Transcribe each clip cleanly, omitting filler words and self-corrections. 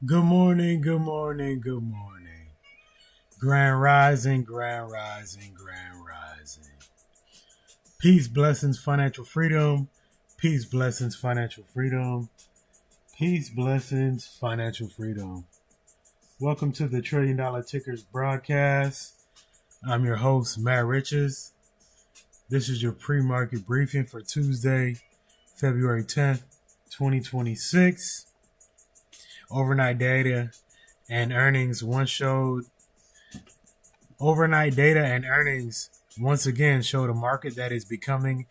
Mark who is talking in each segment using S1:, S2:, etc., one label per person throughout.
S1: Good morning, good morning, good morning. Grand rising, grand rising, grand rising. Peace, blessings, financial freedom. Peace, blessings, financial freedom. Peace, blessings, financial freedom. Welcome to the Trillion Dollar Tickers broadcast. I'm your host, MattRiches. This is your pre-market briefing for Tuesday, February 10th, 2026. Overnight data and earnings once again showed a market that is becoming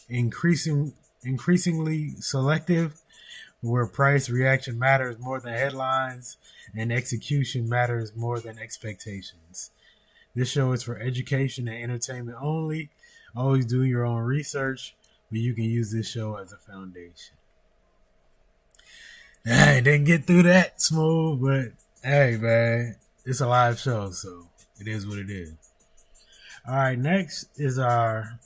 S1: increasingly selective, where price reaction matters more than headlines and execution matters more than expectations. This show is for education and entertainment only. Always do your own research, but you can use this show as a foundation. Hey, didn't get through that smooth, but hey, man, it's a live show, so it is what it is. All right, next is our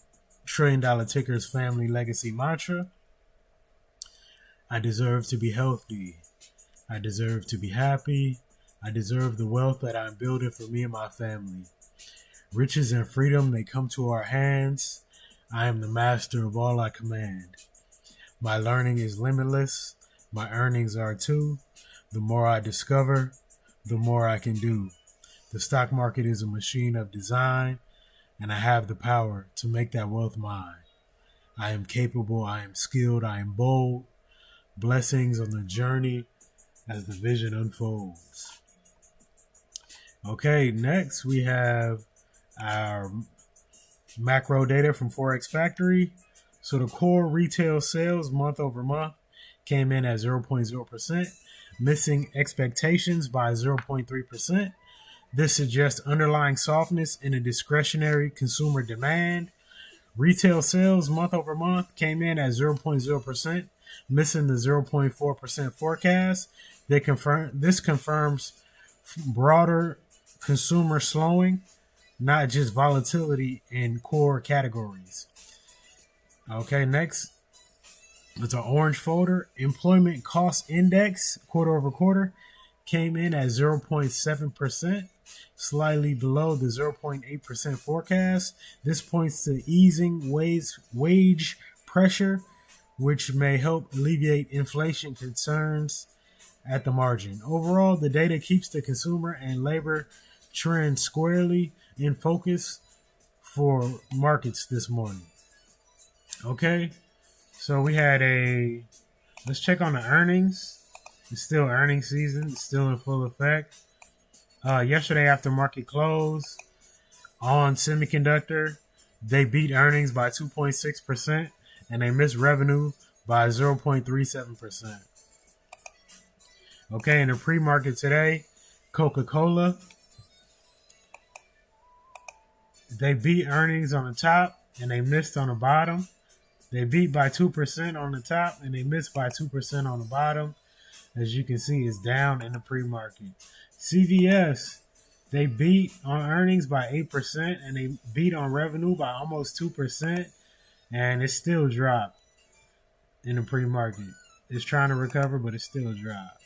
S1: Trillion Dollar Tickers family legacy mantra. I deserve to be healthy. I deserve to be happy. I deserve the wealth that I'm building for me and my family. Riches and freedom, they come to our hands. I am the master of all I command. My learning is limitless. My earnings are too. The more I discover, the more I can do. The stock market is a machine of design, and I have the power to make that wealth mine. I am capable, I am skilled, I am bold. Blessings on the journey as the vision unfolds. Okay, next we have our macro data from Forex Factory. So the core retail sales month over month came in at 0.0%, missing expectations by 0.3%. This suggests underlying softness in a discretionary consumer demand. Retail sales month over month came in at 0.0%, missing the 0.4% forecast. This confirms broader consumer slowing, not just volatility in core categories. Okay, next, it's an orange folder. Employment cost index quarter over quarter came in at 0.7%, slightly below the 0.8% forecast. This points to easing wage pressure, which may help alleviate inflation concerns at the margin. Overall, the data keeps the consumer and labor trend squarely in focus for markets this morning. Okay, so let's check on the earnings. It's still earnings season. It's still in full effect. Yesterday after market close on semiconductor, they beat earnings by 2.6% and they missed revenue by 0.37%. Okay, in the pre-market today, Coca-Cola, they beat earnings on the top and they missed on the bottom. They beat by 2% on the top and they missed by 2% on the bottom. As you can see, it's down in the pre-market. CVS, they beat on earnings by 8% and they beat on revenue by almost 2%, and it still dropped in the pre-market. It's trying to recover, but it still dropped.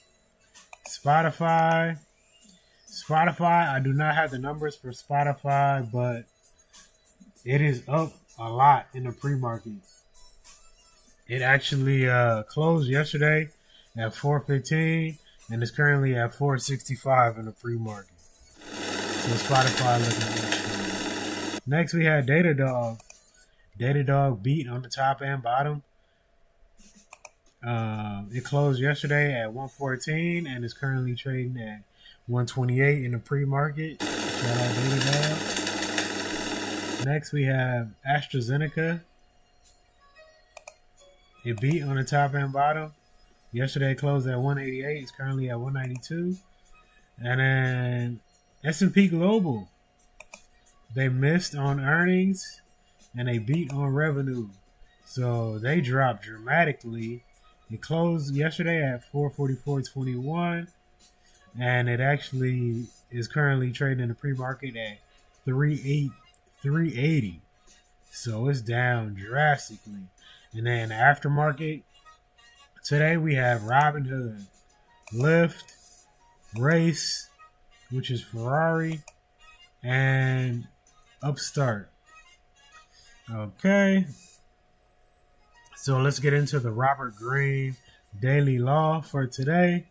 S1: Spotify, I do not have the numbers for Spotify, but it is up a lot in the pre-market. It actually closed yesterday at 415 and is currently at 465 in the pre-market. So Spotify looking good. Next we had Datadog. Datadog beat on the top and bottom. It closed yesterday at 114 and is currently trading at 128 in the pre-market. Shout out Datadog. Next we have AstraZeneca. It beat on the top and bottom. Yesterday it closed at 188. It's currently at 192. And then S&P Global. They missed on earnings and they beat on revenue. So they dropped dramatically. It closed yesterday at 444.21. And it actually is currently trading in the pre-market at 380. So it's down drastically. And then aftermarket, today we have Robinhood, Lyft, Race, which is Ferrari, and Upstart. Okay, so let's get into the Robert Greene Daily Law for today.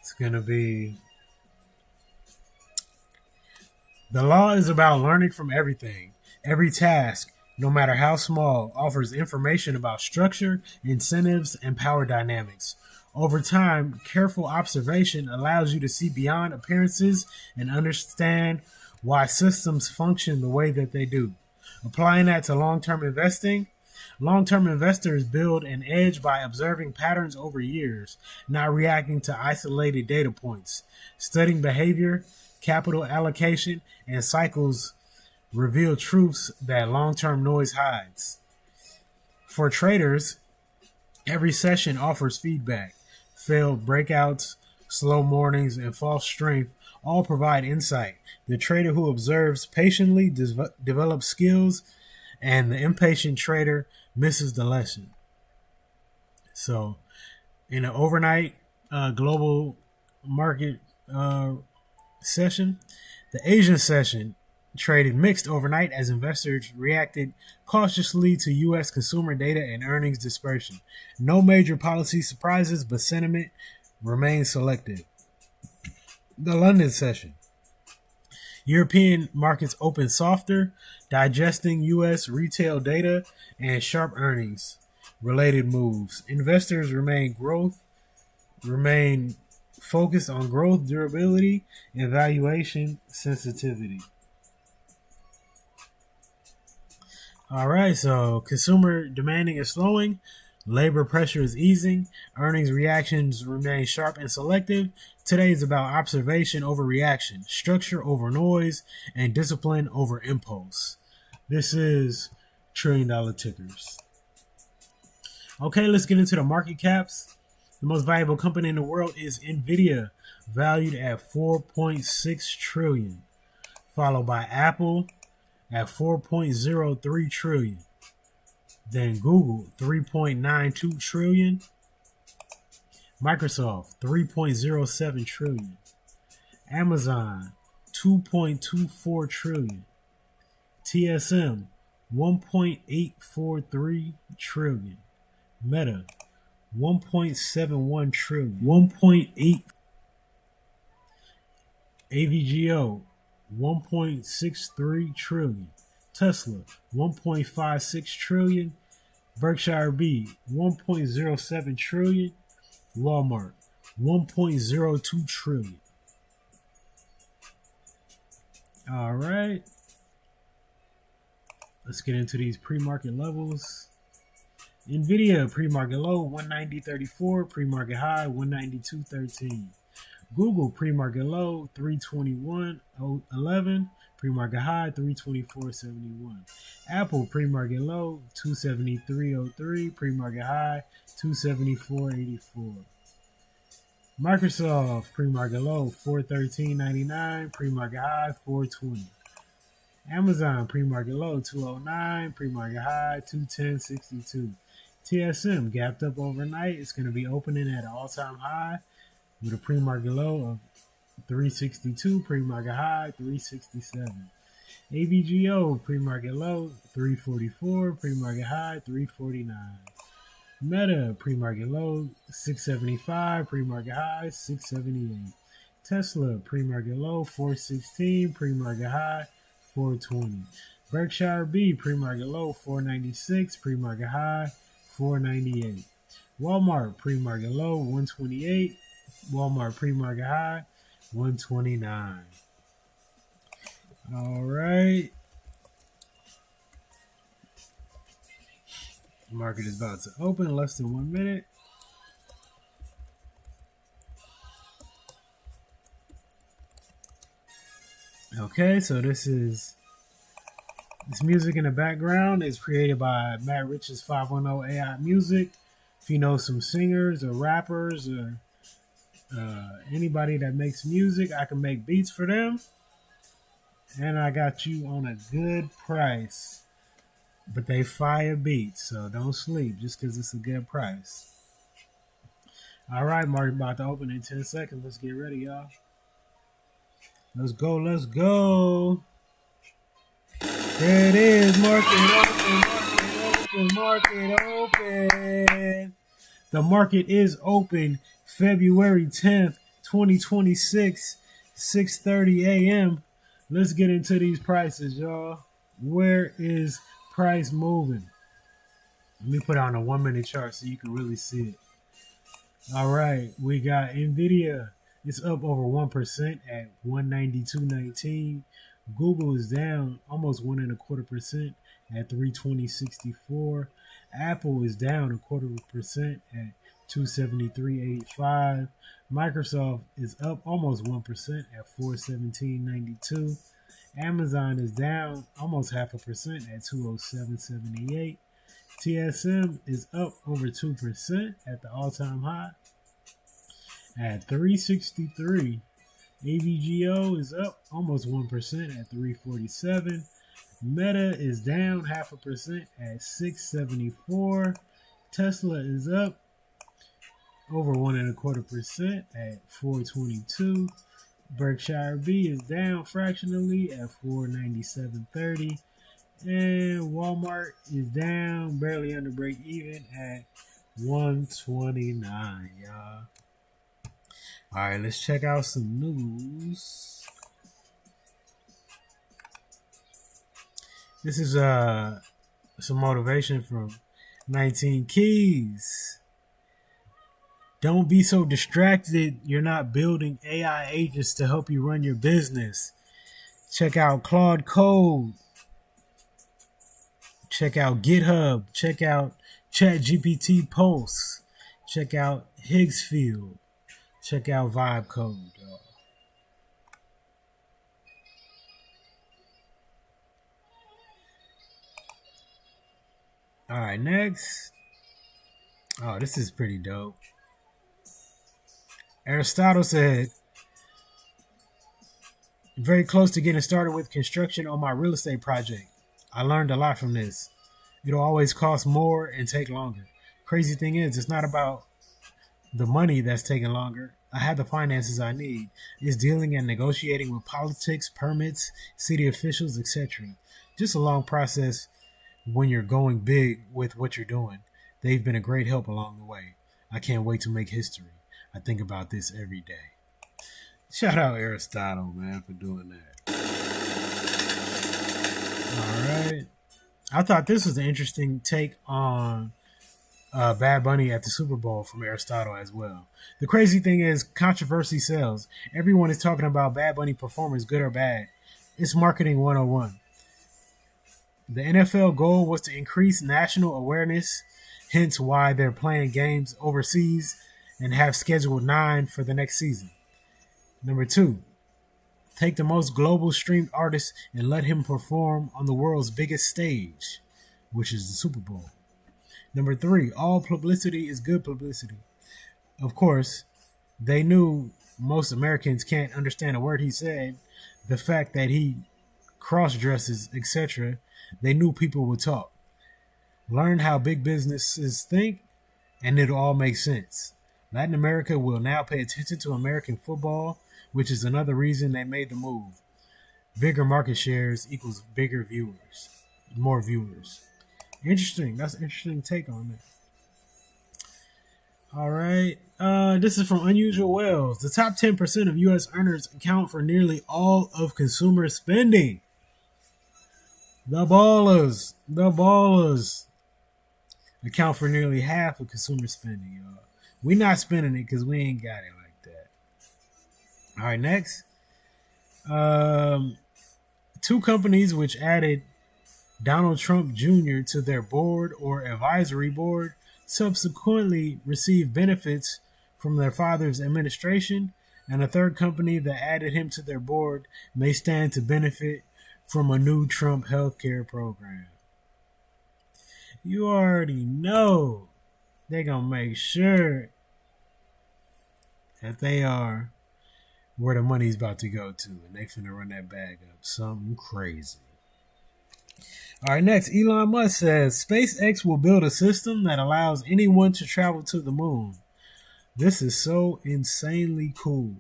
S1: It's going to be: the law is about learning from everything. Every task, no matter how small, offers information about structure, incentives, and power dynamics. Over time, careful observation allows you to see beyond appearances and understand why systems function the way that they do. Applying that to long-term investing, long-term investors build an edge by observing patterns over years, not reacting to isolated data points. Studying behavior, capital allocation, and cycles reveal truths that long-term noise hides. For traders, every session offers feedback. Failed breakouts, slow mornings, and false strength all provide insight. The trader who observes patiently develops skills, and the impatient trader misses the lesson. So, in an overnight global market session, the Asian session traded mixed overnight as investors reacted cautiously to U.S. consumer data and earnings dispersion. No major policy surprises, but sentiment remains selective. The London session. European markets opened softer, digesting U.S. retail data and sharp earnings related moves. Investors remain focused on growth, durability, and valuation sensitivity. All right, so consumer demanding is slowing, labor pressure is easing, earnings reactions remain sharp and selective. Today is about observation over reaction, structure over noise, and discipline over impulse. This is $1 trillion tickers. Okay, let's get into the market caps. The most valuable company in the world is Nvidia, valued at $4.6 trillion, followed by Apple at $4.03 trillion. Then Google, $3.92 trillion. Microsoft, $3.07 trillion. Amazon, $2.24 trillion. TSM, $1.843 trillion. Meta, $1.71 trillion. 1.8 AVGO, $1.63 trillion. Tesla, $1.56 trillion. Berkshire B, $1.07 trillion. Walmart, $1.02 trillion. All right. Let's get into these pre-market levels. Nvidia pre-market low 190.34, pre-market high 192.13. Google pre-market low 321.11, pre-market high 324.71. Apple pre-market low 273.03, pre-market high 274.84. Microsoft pre-market low 413.99, pre-market high 420. Amazon pre-market low 209, pre-market high 210.62. TSM gapped up overnight. It's going to be opening at an all-time high with a pre-market low of 362, pre-market high 367. AVGO pre-market low 344, pre-market high 349. Meta pre-market low 675, pre-market high 678. Tesla pre-market low 416, pre-market high 420. Berkshire B pre-market low 496, pre-market high 498. Walmart pre-market low 128. Walmart pre-market high 129. All right. The market is about to open, less than 1 minute. Okay, so this music in the background is created by MattRiches 510 AI Music. If you know some singers or rappers or anybody that makes music, I can make beats for them. And I got you on a good price. but they fire beats, so don't sleep just because it's a good price. All right, market about to open in 10 seconds. Let's get ready, y'all. Let's go, let's go. There it is, market open, market open. The market is open February 10th, 2026, 6:30 a.m. Let's get into these prices, y'all. Where is price moving? Let me put on a 1-minute chart so you can really see it. All right, we got Nvidia. It's up over 1% at 192.19. Google is down almost 1.25% at 320.64. Apple is down 0.25% at 273.85. Microsoft is up almost 1% at 417.92. Amazon is down almost 0.5% at 207.78. TSM is up over 2% at the all-time high at 363. AVGO is up almost 1% at 347. Meta is down 0.5% at 674. Tesla is up over 1.25% at 422. Berkshire B is down fractionally at 497.30. And Walmart is down barely under break even at 129, y'all. All right, let's check out some news. This is some motivation from 19 Keys. Don't be so distracted you're not building AI agents to help you run your business. Check out Claude Code. Check out GitHub. Check out ChatGPT Pulse. Check out Higgsfield. Check out Vibe Code, y'all. All right, next. Oh, this is pretty dope. Aristotle said, very close to getting started with construction on my real estate project. I learned a lot from this. It'll always cost more and take longer. Crazy thing is, it's not about the money that's taking longer. I have the finances I need. It's dealing and negotiating with politics, permits, city officials, etc. Just a long process when you're going big with what you're doing. They've been a great help along the way. I can't wait to make history. I think about this every day. Shout out Aristotle, man, for doing that. All right. I thought this was an interesting take on Bad Bunny at the Super Bowl from Aristotle as well. The crazy thing is, controversy sells. Everyone is talking about Bad Bunny performance, good or bad. It's marketing 101. The NFL goal was to increase national awareness, hence why they're playing games overseas and have scheduled 9 for the next season. Number 2, take the most global streamed artist and let him perform on the world's biggest stage, which is the Super Bowl. Number 3, all publicity is good publicity. Of course, they knew most Americans can't understand a word he said. The fact that he cross-dresses, etc., they knew people would talk. Learn how big businesses think, and it'll all make sense. Latin America will now pay attention to American football, which is another reason they made the move. Bigger market shares equals bigger viewers, more viewers. Interesting. That's an interesting take on that. All right. This is from Unusual Wells. The top 10% of U.S. earners account for nearly all of consumer spending. The ballers account for nearly half of consumer spending, y'all. We not spending it because we ain't got it like that. All right, next. 2 companies which added Donald Trump Jr. to their board or advisory board subsequently received benefits from their father's administration, and a third company that added him to their board may stand to benefit from a new Trump healthcare program. You already know they're going to make sure that they are where the money's about to go to, and they finna run that bag up. Something crazy. All right, next, Elon Musk says SpaceX will build a system that allows anyone to travel to the moon. This is so insanely cool.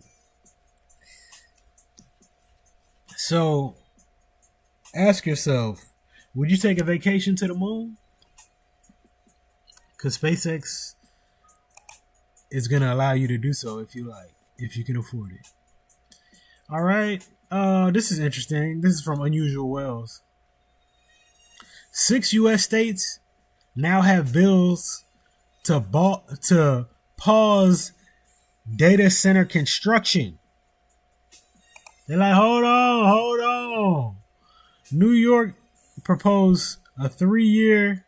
S1: So, ask yourself, would you take a vacation to the moon? Because SpaceX is going to allow you to do so if you like, if you can afford it. All right, this is interesting. This is from Unusual Wells. 6 U.S. states now have bills to pause data center construction. They're like, hold on. New York proposed a 3-year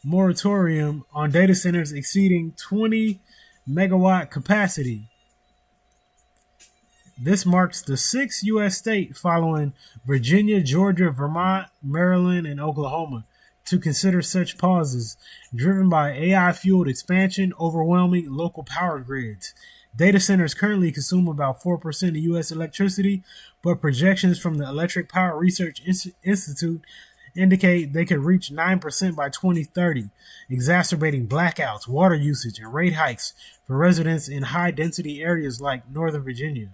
S1: moratorium on data centers exceeding 20 megawatt capacity. This marks the 6th U.S. state following Virginia, Georgia, Vermont, Maryland, and Oklahoma to consider such pauses, driven by AI-fueled expansion overwhelming local power grids. Data centers currently consume about 4% of U.S. electricity, but projections from the Electric Power Research Institute indicate they could reach 9% by 2030, exacerbating blackouts, water usage, and rate hikes for residents in high-density areas like Northern Virginia.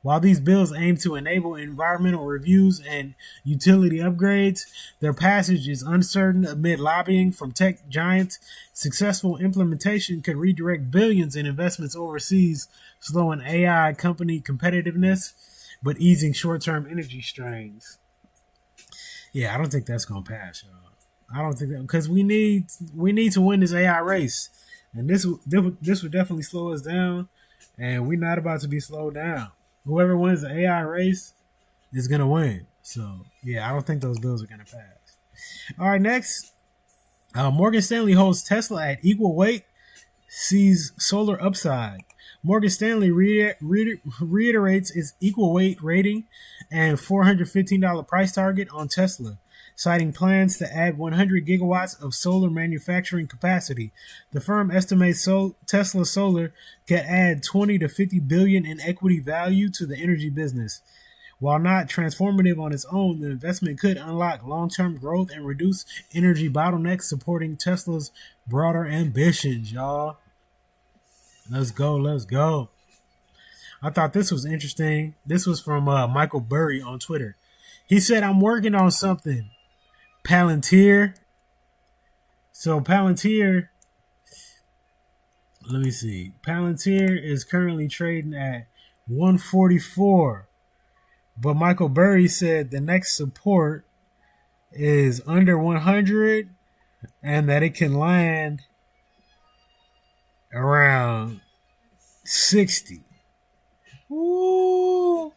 S1: While these bills aim to enable environmental reviews and utility upgrades, their passage is uncertain amid lobbying from tech giants. Successful implementation could redirect billions in investments overseas, slowing AI company competitiveness, but easing short-term energy strains. Yeah, I don't think that's gonna pass, y'all. I don't think that, because we need to win this AI race, and this would definitely slow us down, and we're not about to be slowed down. Whoever wins the AI race is gonna win. So yeah, I don't think those bills are gonna pass. All right, next, Morgan Stanley holds Tesla at equal weight, sees solar upside. Morgan Stanley reiterates its equal weight rating and $415 price target on Tesla, citing plans to add 100 gigawatts of solar manufacturing capacity. The firm estimates Tesla Solar can add 20 to 50 billion in equity value to the energy business. While not transformative on its own, the investment could unlock long-term growth and reduce energy bottlenecks, supporting Tesla's broader ambitions, y'all. Let's go. I thought this was interesting. This was from Michael Burry on Twitter. He said, I'm working on something. Palantir. So Palantir, let me see. Palantir is currently trading at 144. But Michael Burry said the next support is under 100 and that it can land around 60. Ooh.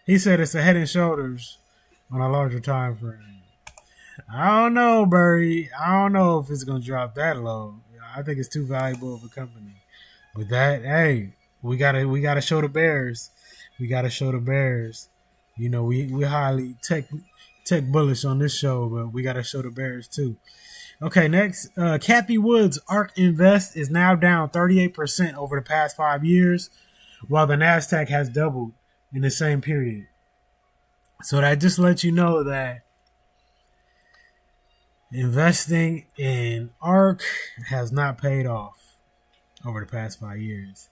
S1: He said it's a head and shoulders on a larger time frame. I don't know, Burry. I don't know if it's gonna drop that low. I think it's too valuable of a company. But that, hey, we gotta show the bears. We gotta show the bears. You know, we highly tech bullish on this show, but we gotta show the bears too. Okay, next, Cathie Wood's ARK Invest is now down 38% over the past 5 years, while the NASDAQ has doubled in the same period. So that just lets you know that investing in ARK has not paid off over the past 5 years.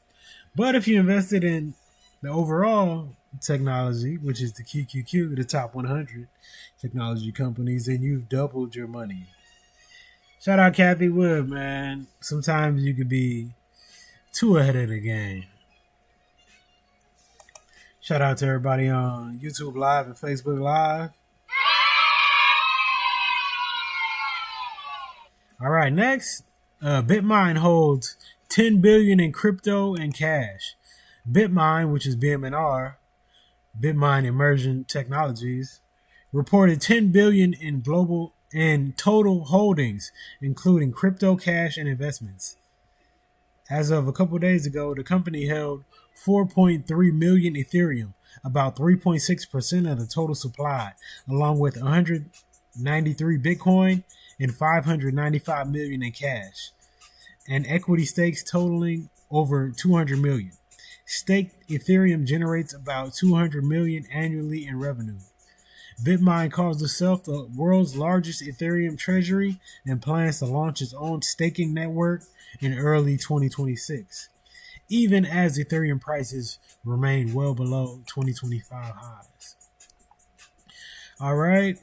S1: But if you invested in the overall technology, which is the QQQ, the top 100 technology companies, then you've doubled your money. Shout out Cathie Wood, man. Sometimes you could be too ahead of the game. Shout out to everybody on YouTube Live and Facebook Live. All right, next, Bitmine holds $10 billion in crypto and cash. Bitmine, which is BMNR, Bitmine Emerging Technologies, reported $10 billion in total holdings, including crypto, cash, and investments. As of a couple days ago, the company held 4.3 million Ethereum, about 3.6% of the total supply, along with 193 Bitcoin and 595 million in cash, and equity stakes totaling over 200 million. Staked Ethereum generates about 200 million annually in revenue. Bitmain calls itself the world's largest Ethereum treasury and plans to launch its own staking network in early 2026, even as Ethereum prices remain well below 2025 highs. All right.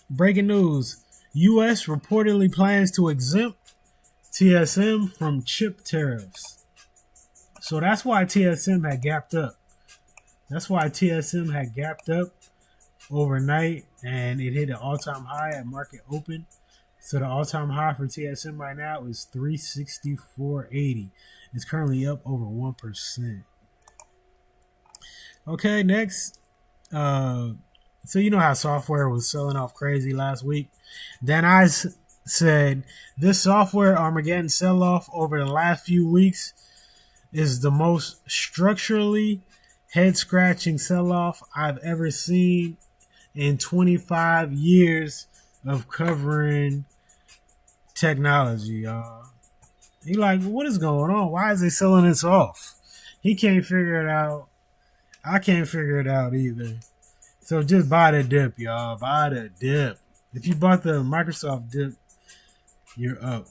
S1: Breaking news. U.S. reportedly plans to exempt TSM from chip tariffs. So that's why TSM had gapped up. Overnight, and it hit an all-time high at market open. So the all-time high for TSM right now is 364.80. It's currently up over 1%. Okay, next. So you know how software was selling off crazy last week. Then I said this software Armageddon sell-off over the last few weeks is the most structurally head-scratching sell-off I've ever seen in 25 years of covering technology, y'all. He like, what is going on? Why is they selling this off? He can't figure it out. I can't figure it out either. So just buy the dip, y'all. Buy the dip. If you bought the Microsoft dip, you're up.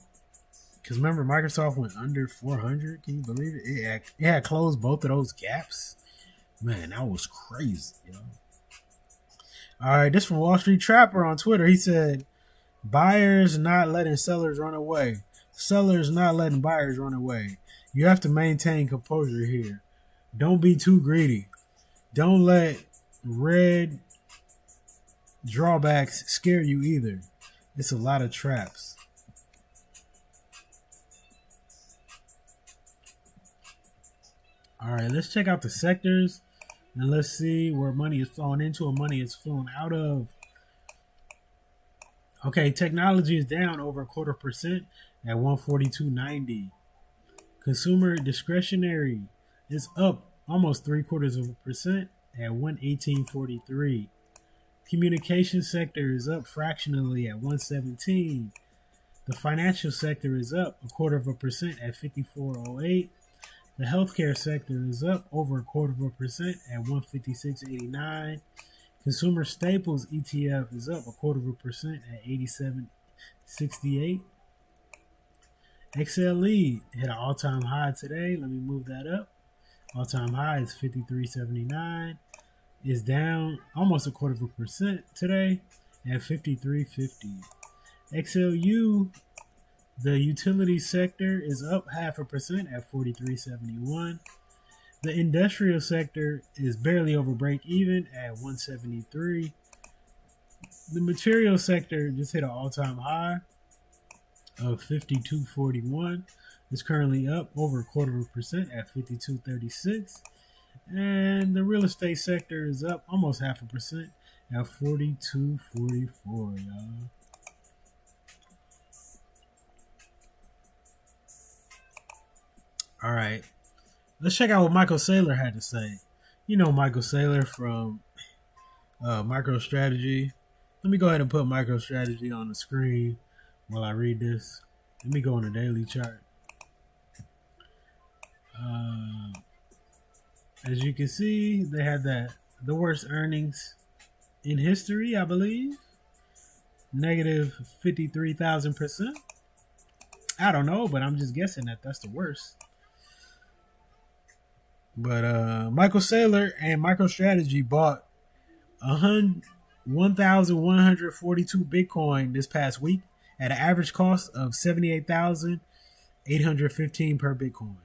S1: Because remember, Microsoft went under 400. Can you believe it? It had closed both of those gaps. Man, that was crazy, yo. All right, this from Wall Street Trapper on Twitter. He said, buyers not letting sellers run away. Sellers not letting buyers run away. You have to maintain composure here. Don't be too greedy. Don't let red drawbacks scare you either. It's a lot of traps. All right, let's check out the sectors and let's see where money is flowing into and money is flowing out of. Okay, technology is down over 0.25% at 142.90. Consumer discretionary is up almost 0.75% at 118.43. Communication sector is up fractionally at 117. The financial sector is up 0.25% at 54.08. The healthcare sector is up over 0.25% at 156.89. Consumer staples ETF is up 0.25% at 87.68. XLE hit an all-time high today. Let me move that up. All-time high is 53.79. Is down almost 0.25% today at 53.50. XLU, the utility sector, is up 0.5% at 43.71. The industrial sector is barely over break even at 173. The material sector just hit an all-time high of 52.41. It's currently up over 0.25% at 52.36. And the real estate sector is up almost 0.5% at 42.44, y'all. All right. Let's check out what Michael Saylor had to say. You know Michael Saylor from MicroStrategy. Let me go ahead and put MicroStrategy on the screen while I read this. Let me go on the daily chart. As you can see, they had the worst earnings in history, I believe. Negative 53,000%. I don't know, but I'm just guessing that that's the worst. But Michael Saylor and MicroStrategy bought 1,142 Bitcoin this past week at an average cost of $78,815 per Bitcoin.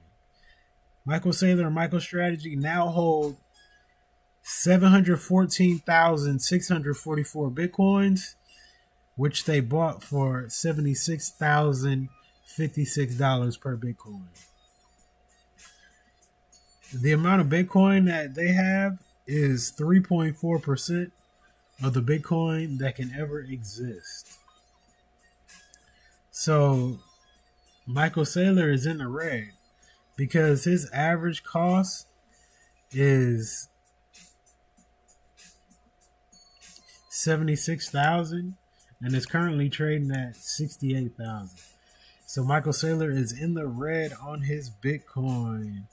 S1: Michael Saylor and MicroStrategy now hold 714,644 Bitcoins, which they bought for $76,056 per Bitcoin. The amount of Bitcoin that they have is 3.4% of the Bitcoin that can ever exist. So Michael Saylor is in the red because his average cost is $76,000 and is currently trading at $68,000. So Michael Saylor is in the red on his Bitcoin.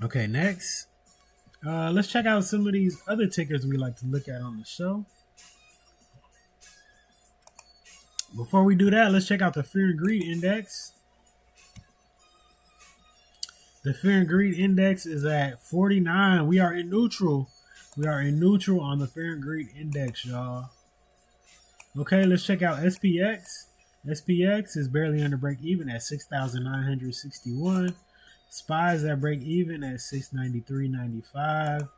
S1: Okay, next. Let's check out some of these other tickers we like to look at on the show. Before we do that, let's check out the Fear and Greed Index. The Fear and Greed Index is at 49. We are in neutral. We are in neutral on the Fear and Greed Index, y'all. Okay, let's check out SPX. SPX is barely under break even at 6,961. SPYs at break even at 693.95.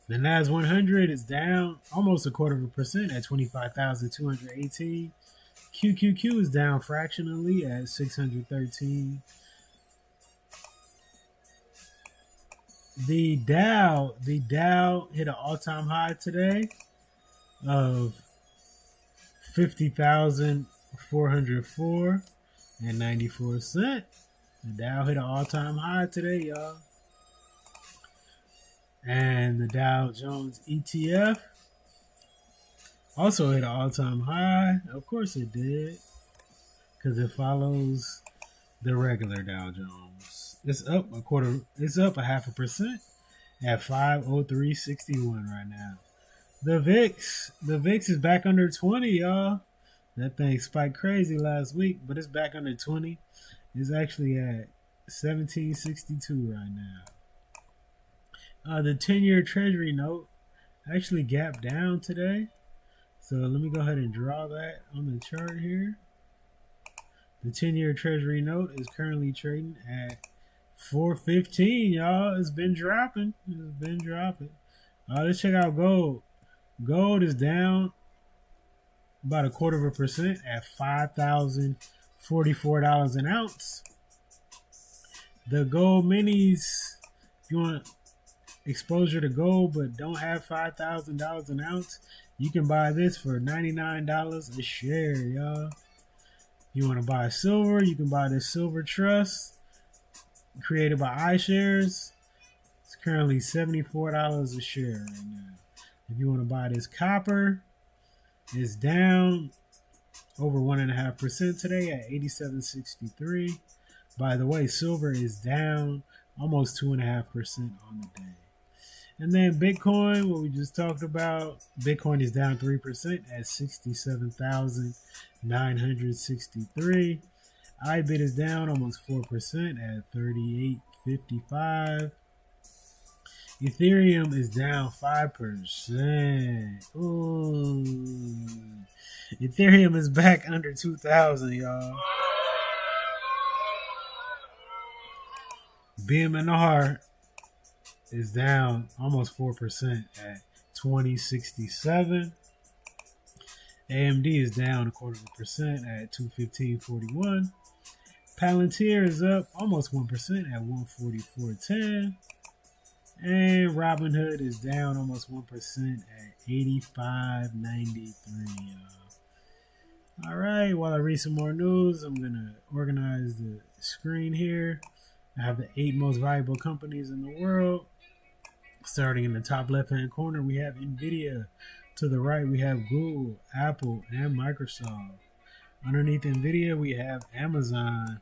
S1: The NAS 100 is down almost 0.25% at 25,218. QQQ is down fractionally at 613. The Dow hit an all-time high today of 50,404.94. The Dow hit an all-time high today, y'all. And the Dow Jones ETF also hit an all-time high. Of course it did, because it follows the regular Dow Jones. It's up a 0.5% at 503.61 right now. The VIX is back under 20, y'all. That thing spiked crazy last week, but it's back under 20. It's actually at 1762 right now. The 10-year Treasury note actually gapped down today. So let me go ahead and draw that on the chart here. The 10-year Treasury note is currently trading at 415, y'all. It's been dropping. Let's check out gold. Gold is down about 0.25% at $5,044 an ounce. The gold minis, if you want exposure to gold but don't have $5,000 an ounce, you can buy this for $99 a share, y'all. You want to buy silver, you can buy this Silver Trust created by iShares. It's currently $74 a share right now. If you want to buy this copper, it's down over 1.5% today at 87.63. By the way, silver is down almost 2.5% on the day. And then Bitcoin, what we just talked about, Bitcoin is down 3% at 67,963. IBIT is down almost 4% at 38.55. Ethereum is down 5%. Ooh. Ethereum is back under 2,000, y'all. BMNR is down almost 4% at 2067. AMD is down 0.25% at 215.41. Palantir is up almost 1% at 144.10. And Robinhood is down almost 1% at 85.93. All right, while I read some more news, I'm going to organize the screen here. I have the 8 most valuable companies in the world. Starting in the top left-hand corner, we have NVIDIA. To the right, we have Google, Apple, and Microsoft. Underneath NVIDIA, we have Amazon,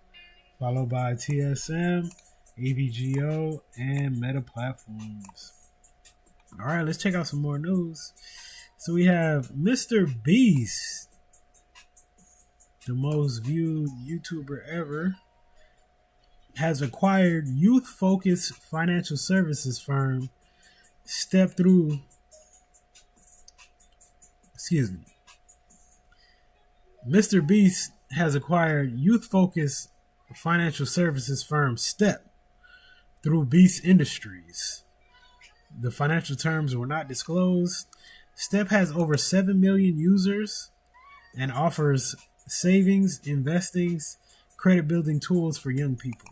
S1: followed by TSM, AVGO, and Meta Platforms. All right, let's check out some more news. So we have Mr. Beast, the most viewed YouTuber ever, has acquired youth-focused financial services firm Mr. Beast has acquired youth-focused financial services firm Step through Beast Industries. The financial terms were not disclosed. Step has over 7 million users and offers savings, investings, credit building tools for young people.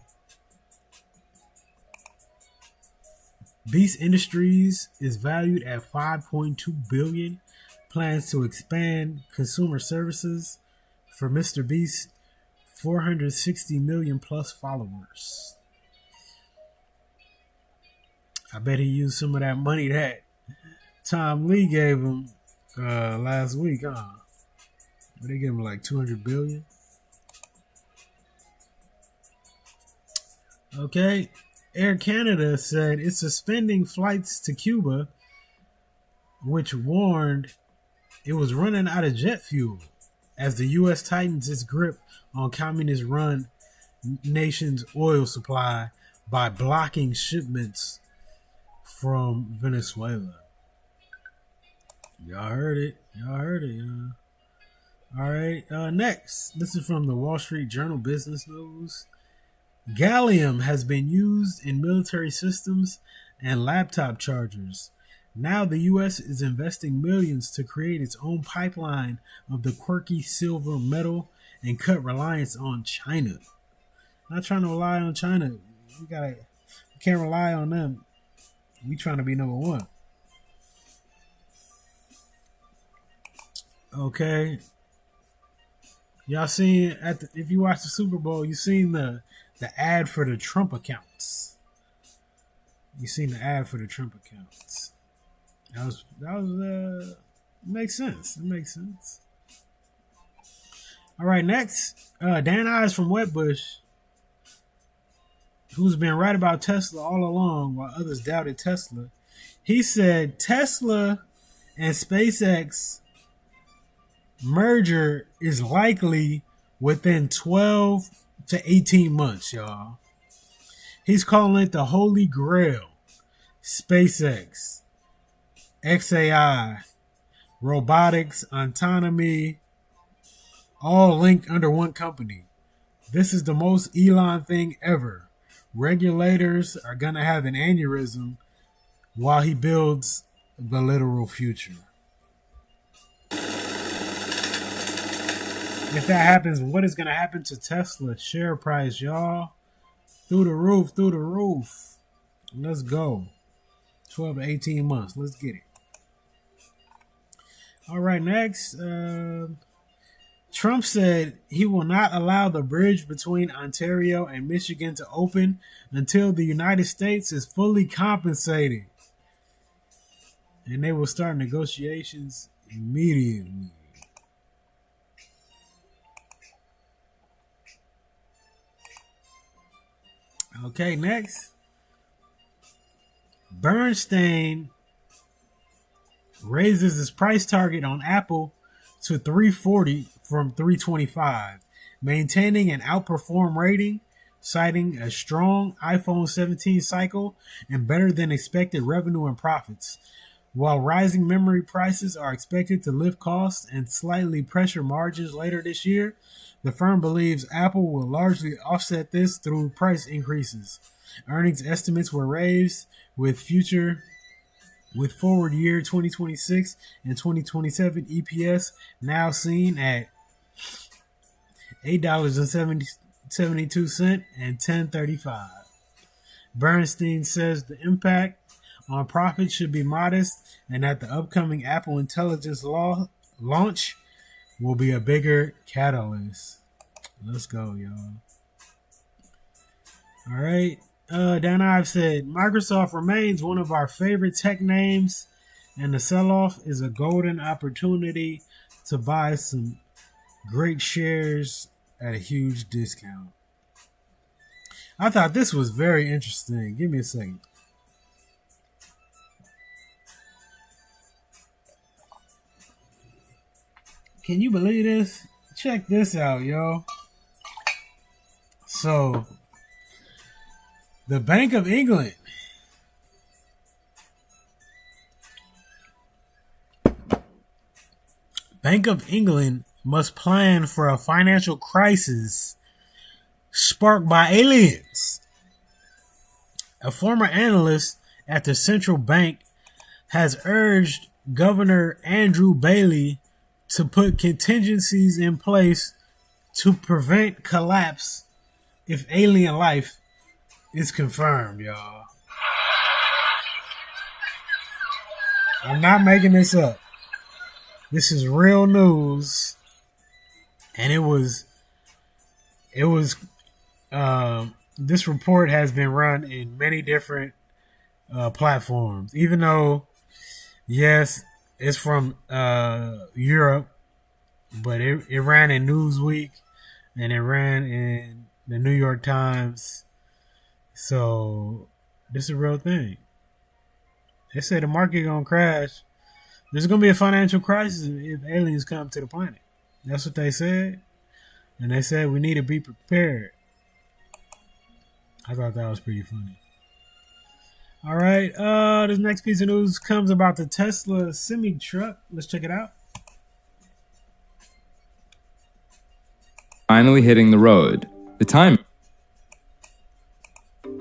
S1: Beast Industries is valued at $5.2 billion, plans to expand consumer services for Mr. Beast's 460 million plus followers. I bet he used some of that money that Tom Lee gave him last week, huh? They gave him like 200 billion. Okay, Air Canada said it's suspending flights to Cuba, which warned it was running out of jet fuel as the U.S. tightens its grip on communist-run nation's oil supply by blocking shipments from Venezuela. Y'all heard it. Y'all. All right. Next, this is from the Wall Street Journal Business News. Gallium has been used in military systems and laptop chargers. Now the U.S. is investing millions to create its own pipeline of the quirky silver metal and cut reliance on China. Not trying to rely on China. We can't rely on them. We trying to be number one. Okay. Y'all seen if you watch the Super Bowl, you seen the ad for the Trump accounts. You seen the ad for the Trump accounts. That was makes sense. It makes sense. All right, next, Dan Ives from Wetbush, who's been right about Tesla all along while others doubted Tesla. He said Tesla and SpaceX merger is likely within 12 to 18 months, y'all. He's calling it the Holy Grail. SpaceX, XAI, robotics, autonomy, all linked under one company. This is the most Elon thing ever. Regulators are going to have an aneurysm while he builds the literal future. If that happens, what is going to happen to Tesla share price, y'all? Through the roof. Let's go. 12 to 18 months. Let's get it. All right, next. Trump said he will not allow the bridge between Ontario and Michigan to open until the United States is fully compensated. And they will start negotiations immediately. Okay, next. Bernstein raises its price target on Apple to $340 from $325, maintaining an outperform rating, citing a strong iPhone 17 cycle and better than expected revenue and profits. While rising memory prices are expected to lift costs and slightly pressure margins later this year, the firm believes Apple will largely offset this through price increases. Earnings estimates were raised with forward year 2026 and 2027 EPS now seen at $8.72 and $10.35. Bernstein says the impact on profit should be modest and that the upcoming Apple Intelligence launch will be a bigger catalyst. Let's go, y'all. All right. Dan Ives said, Microsoft remains one of our favorite tech names, and the sell-off is a golden opportunity to buy some great shares at a huge discount. I thought this was very interesting. Give me a second. Can you believe this? Check this out, yo. So, the Bank of England must plan for a financial crisis sparked by aliens. A former analyst at the central bank has urged Governor Andrew Bailey to put contingencies in place to prevent collapse if alien life is confirmed, y'all. I'm not making this up. This is real news, and this report has been run in many different platforms. Even though, yes, it's from Europe, but it ran in Newsweek and it ran in the New York Times. So this is a real thing. They say the market gonna crash. There's gonna be a financial crisis if aliens come to the planet. That's what they said. And they said we need to be prepared. I thought that was pretty funny. All right. This next piece of news comes about the Tesla semi truck. Let's check it out.
S2: Finally hitting the road. The time.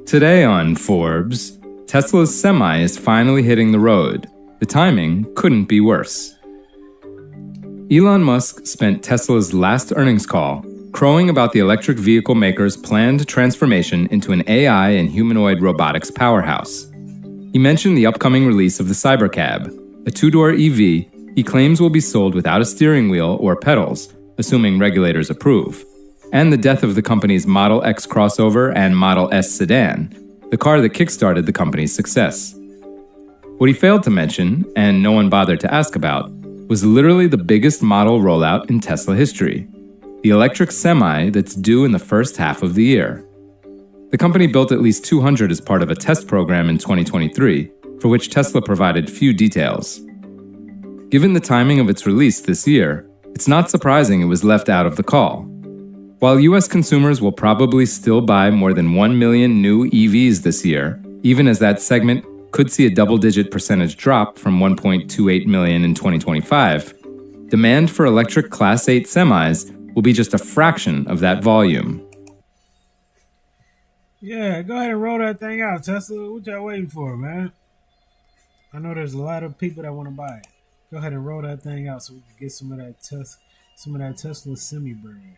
S2: Today on Forbes, Tesla's Semi is finally hitting the road. The timing couldn't be worse. Elon Musk spent Tesla's last earnings call crowing about the electric vehicle maker's planned transformation into an AI and humanoid robotics powerhouse. He mentioned the upcoming release of the Cybercab, a two-door EV he claims will be sold without a steering wheel or pedals, assuming regulators approve, and the death of the company's Model X crossover and Model S sedan, the car that kickstarted the company's success. What he failed to mention, and no one bothered to ask about, was literally the biggest model rollout in Tesla history, the electric Semi that's due in the first half of the year. The company built at least 200 as part of a test program in 2023, for which Tesla provided few details. Given the timing of its release this year, it's not surprising it was left out of the call. While US consumers will probably still buy more than 1 million new EVs this year, even as that segment could see a double-digit percentage drop from 1.28 million in 2025, demand for electric Class 8 semis will be just a fraction of that volume.
S1: Yeah, go ahead and roll that thing out, Tesla. What y'all waiting for, man? I know there's a lot of people that want to buy it. Go ahead and roll that thing out so we can get some of that Tesla semi bread.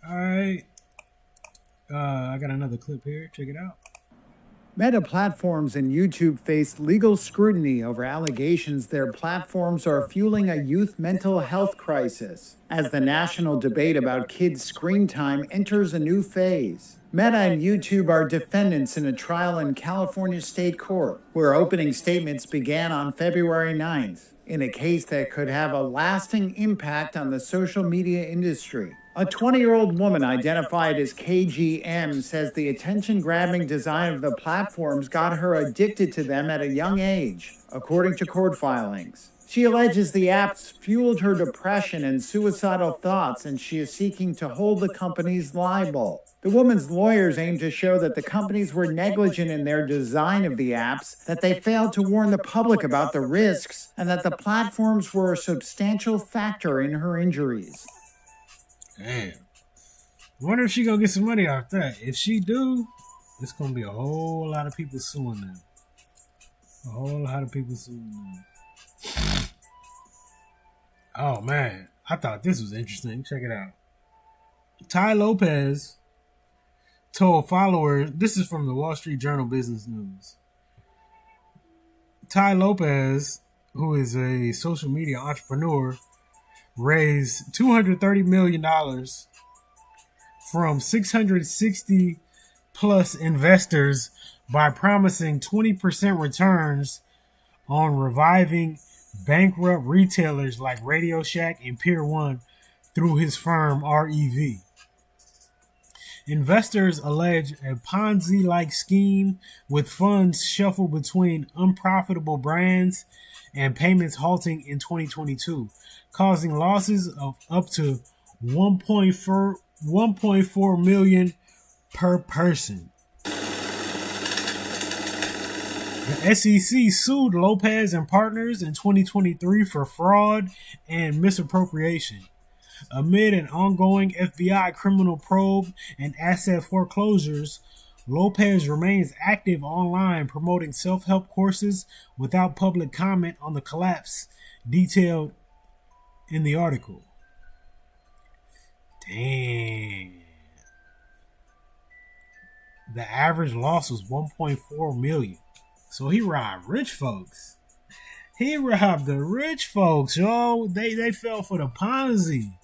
S1: All right. I got another clip here. Check it out.
S3: Meta platforms and YouTube face legal scrutiny over allegations their platforms are fueling a youth mental health crisis as the national debate about kids' screen time enters a new phase. Meta and YouTube are defendants in a trial in California State Court, where opening statements began on February 9th, in a case that could have a lasting impact on the social media industry. A 20-year-old woman identified as KGM says the attention-grabbing design of the platforms got her addicted to them at a young age, according to court filings. She alleges the apps fueled her depression and suicidal thoughts, and she is seeking to hold the companies liable. The woman's lawyers aim to show that the companies were negligent in their design of the apps, that they failed to warn the public about the risks, and that the platforms were a substantial factor in her injuries.
S1: Damn. I wonder if she gonna get some money off that. If she do, it's gonna be a whole lot of people suing them. A whole lot of people suing them. Oh man, I thought this was interesting. Check it out. Tai Lopez told followers, this is from the Wall Street Journal Business News. Tai Lopez, who is a social media entrepreneur, raised $230 million from 660 plus investors by promising 20% returns on reviving bankrupt retailers like Radio Shack and Pier 1 through his firm REV. Investors allege a Ponzi-like scheme with funds shuffled between unprofitable brands and payments halting in 2022, causing losses of up to 1.4 million per person. The SEC sued Lopez and partners in 2023 for fraud and misappropriation. Amid an ongoing FBI criminal probe and asset foreclosures, Lopez remains active online promoting self-help courses without public comment on the collapse detailed in the article. Damn. The average loss was 1.4 million. So he robbed rich folks. He robbed the rich folks, yo. They fell for the Ponzi.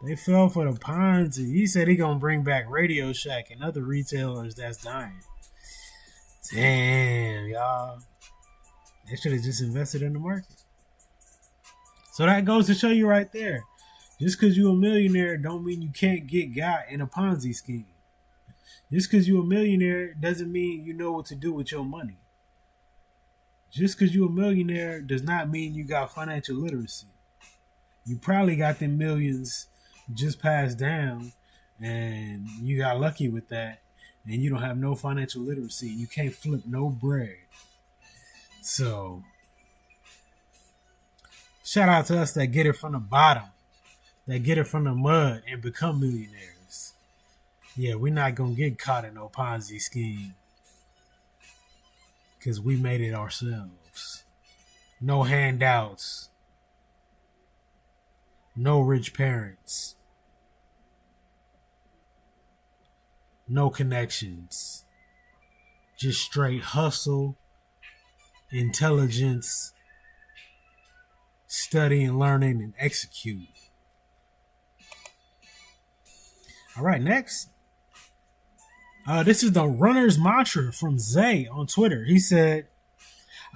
S1: They fell for the Ponzi. He said he gonna bring back Radio Shack and other retailers that's dying. Damn, y'all. They should have just invested in the market. So that goes to show you right there. Just because you're a millionaire don't mean you can't get got in a Ponzi scheme. Just because you're a millionaire doesn't mean you know what to do with your money. Just because you're a millionaire does not mean you got financial literacy. You probably got them millions just passed down and you got lucky with that and you don't have no financial literacy. You can't flip no bread. So, shout out to us that get it from the bottom, that get it from the mud and become millionaires. Yeah, we're not going to get caught in no Ponzi scheme because we made it ourselves. No handouts. No rich parents. No connections. Just straight hustle, intelligence, study and learning and execute. All right, next. This is the runner's mantra from Zay on Twitter. He said,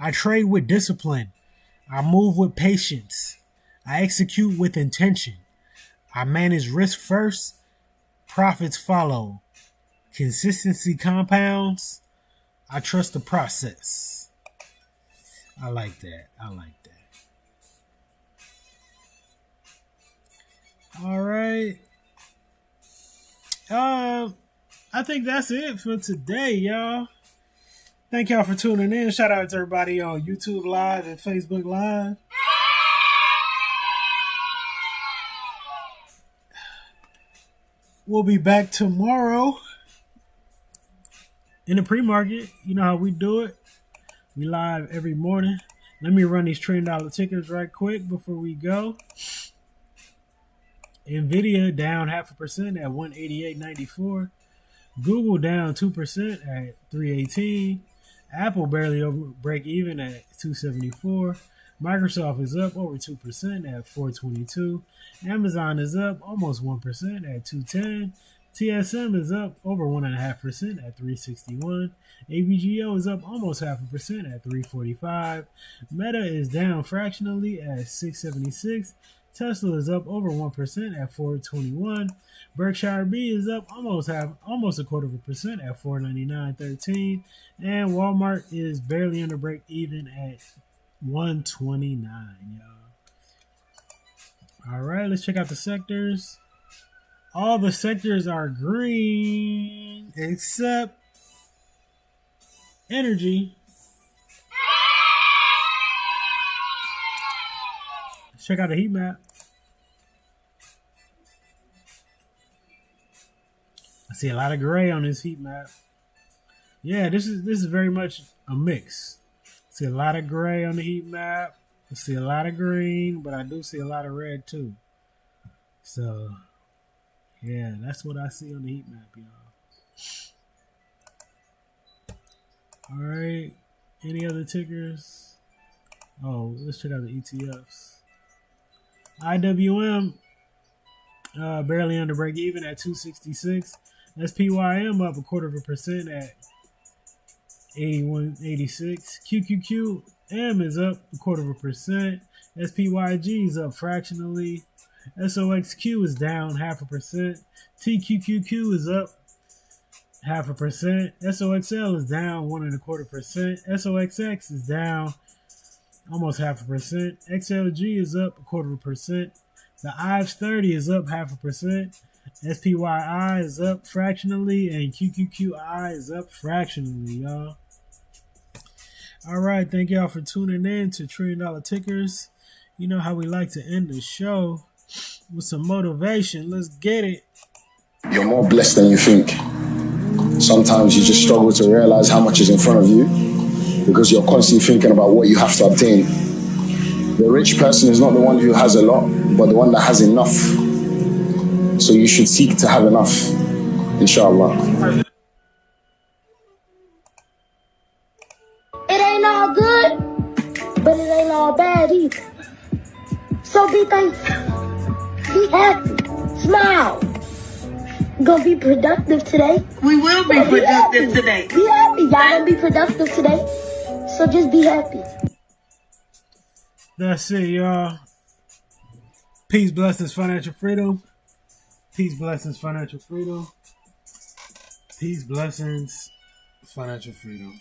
S1: I trade with discipline. I move with patience. I execute with intention. I manage risk first. Profits follow. Consistency compounds. I trust the process. I like that. All right. I think that's it for today, y'all. Thank y'all for tuning in. Shout out to everybody on YouTube Live and Facebook Live. We'll be back tomorrow in the pre-market. You know how we do it. We live every morning. Let me run these $1 trillion tickers right quick before we go. Nvidia down 0.5% at 188.94. Google down 2% at 318. Apple barely over break even at 274. Microsoft is up over 2% at 422. Amazon is up almost 1% at 210. TSM is up over 1.5% at 361. AVGO is up almost 0.5% at 345. Meta is down fractionally at 676. Tesla is up over 1% at 421. Berkshire B is up almost 0.25% at 499.13. And Walmart is barely under break even at 129, y'all. All right, let's check out the sectors. All the sectors are green except energy. Let's check out the heat map. I see a lot of gray on this heat map. Yeah, this is very much a mix. I see a lot of gray on the heat map. I see a lot of green, but I do see a lot of red too. So, yeah, that's what I see on the heat map, y'all. All right. Any other tickers? Oh, let's check out the ETFs. IWM barely under break even at 266. SPYM up 0.25% at 81.86. QQQM is up 0.25%. SPYG is up fractionally. SOXQ is down 0.5%. TQQQ is up 0.5%. SOXL is down 1.25%. SOXX is down almost 0.5%. XLG is up 0.25%. The IVES 30 is up 0.5%. SPYI is up fractionally, and QQQI is up fractionally, y'all. All right, thank y'all for tuning in to $1 trillion tickers. You know how we like to end the show with some motivation. Let's get it.
S4: You're more blessed than you think. Sometimes you just struggle to realize how much is in front of you because you're constantly thinking about what you have to obtain. The rich person is not the one who has a lot, but the one that has enough. So you should seek to have enough, inshallah.
S5: It ain't all good, but it ain't all bad either. So be thankful. Be happy. Smile. We're gonna be productive today.
S6: We will be productive today.
S5: Be happy. Y'all gonna be productive today. So just be happy.
S1: That's it, y'all. Peace, blessings, financial freedom. Peace, blessings, financial freedom. Peace, blessings, financial freedom.